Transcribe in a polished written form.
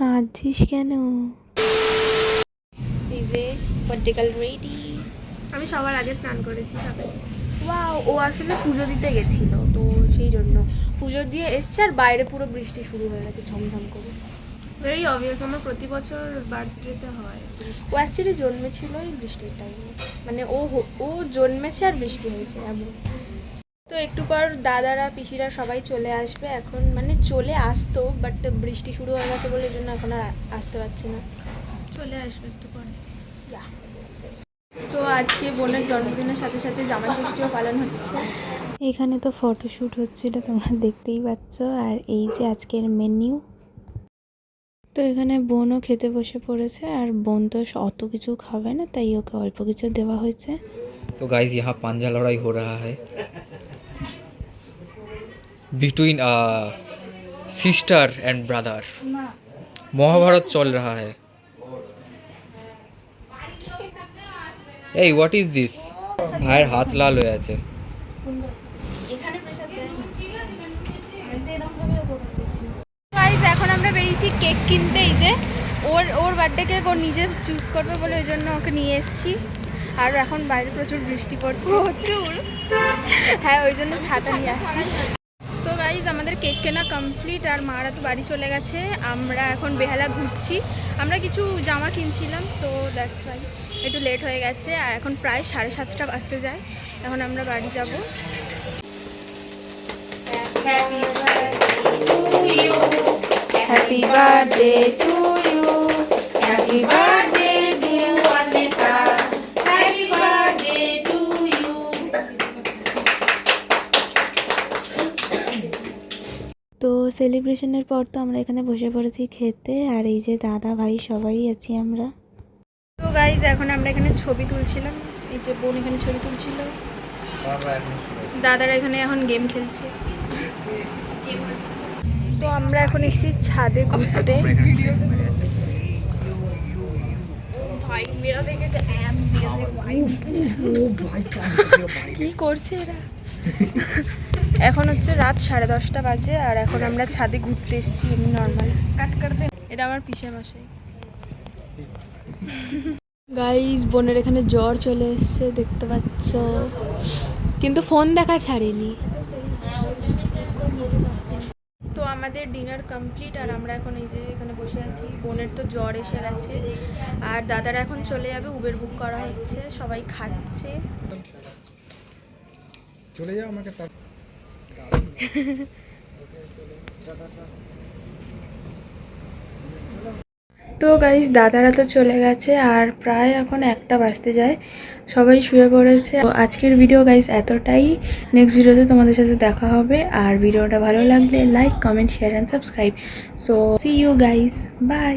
কাঁদছিস কেন? এই যে পর্টিকাল রেডি। আমি সবার আগে স্নান করেছি সকালে। ওয়াও, ও আসলে পুজো দিতে গেছিল, তো সেই জন্য পুজো দিয়ে এসছে আর বাইরে পুরো বৃষ্টি শুরু হয়ে গেছে ঝমঝম করে। ভেরি অবভিয়াস, আমার প্রতি বছর বার্থডেতে হয়। ও অ্যাকচুয়ালি জন্মেছিল এই বৃষ্টির টাইমে, মানে ও জন্মেছে আর বৃষ্টি হয়েছে এমন। তো একটু পর দাদারা পিসিরা সবাই চলে আসবে, এখন মানে চলে আসতো বাট বৃষ্টি শুরু হয়ে গেছে বলে জন্য এখন আর আসতে পারছে না। চলে আসবে একটু পরে। তো আজকে বোনের জন্মদিনের সাথে সাথে জামাই ষষ্ঠীও পালন হচ্ছে। এখানে তো ফটোশ্যুট হচ্ছিল, তোমরা দেখতেই পাচ্ছ। আর এই যে আজকের মেনু। তো এখানে বোনও খেতে বসে পড়েছে, আর বোন তো অত কিছু খাবে না, তাই ওকে অল্প কিছু দেওয়া হয়েছে। तो गाइस यहाँ पांजा लड़ाई हो रहा है between sister and brother. Mahabharat चल रहा है। এই হোয়াট ইজ দিস? ভাইয়ের হাত লাল হয়ে আছে। গাইস এখন আমরা বেরিয়েছি কেক কিনতে। এই যে ওর বার্থডে কেক ও নিজে চুজ করবে বলে ওই জন্য ওকে নিয়ে এসেছি। আর এখন বাইরে প্রচুর বৃষ্টি পড়ছে, প্রচুর। হ্যাঁ, ওই জন্য ছাতা নিয়ে আসছি। তো গাইস আমাদের কেক কেনা কমপ্লিট, আর মারা তো বাড়ি চলে গেছে। আমরা এখন বেহালা ঘুরছি। আমরা কিছু জামা কিনছিলাম, তো দ্যাটস ওয়াই একটু লেট হয়ে গেছে। আর এখন প্রায় 7:30 বাজতে যায়। এখন আমরা বাড়ি যাব। Happy birthday to you. Happy birthday dear Vanessa. Happy birthday to you. তো সেলিব্রেশনের পর তো আমরা এখানে বসে পড়েছি খেতে, আর এই যে দাদা ভাই সবাই আছি আমরা। তো গাইজ এখন আমরা এখানে ছবি তুলছিলাম। এই যে বোন এখানে ছবি তুলছিল, দাদারা এখানে এখন গেম খেলছে। তো আমরা এখন এসেছি ছাদে ঘুরতে। কি করছে এরা? এখন হচ্ছে রাত 10:30 বাজে, আর এখন আমরা ছাদে ঘুরতে এসেছি এমনি নর্মাল। এটা আমার পিসে মশাই। গাইস বোনের এখানে জ্বর চলে এসছে, দেখতে পাচ্ছ, কিন্তু ফোন দেখা ছাড়েনি। তো আমাদের ডিনার কমপ্লিট, আর আমরা এখন এই যে এখানে বসে আছি। বোনের তো জ্বর এসে গেছে, আর দাদারা এখন চলে যাবে, উবের বুক করা হচ্ছে, সবাই খাচ্ছে। চলে যাও আমাকে। তো গাইস দাদারা তো চলে গেছে, আর প্রায় এখন 1টা বাজতে যায়, সবাই শুয়ে পড়েছে। তো আজকের ভিডিও গাইস এতটাই। নেক্সট ভিডিওতে তোমাদের সাথে দেখা হবে, আর ভিডিওটা ভালো লাগলে like, comment, share and subscribe. So see you guys, by.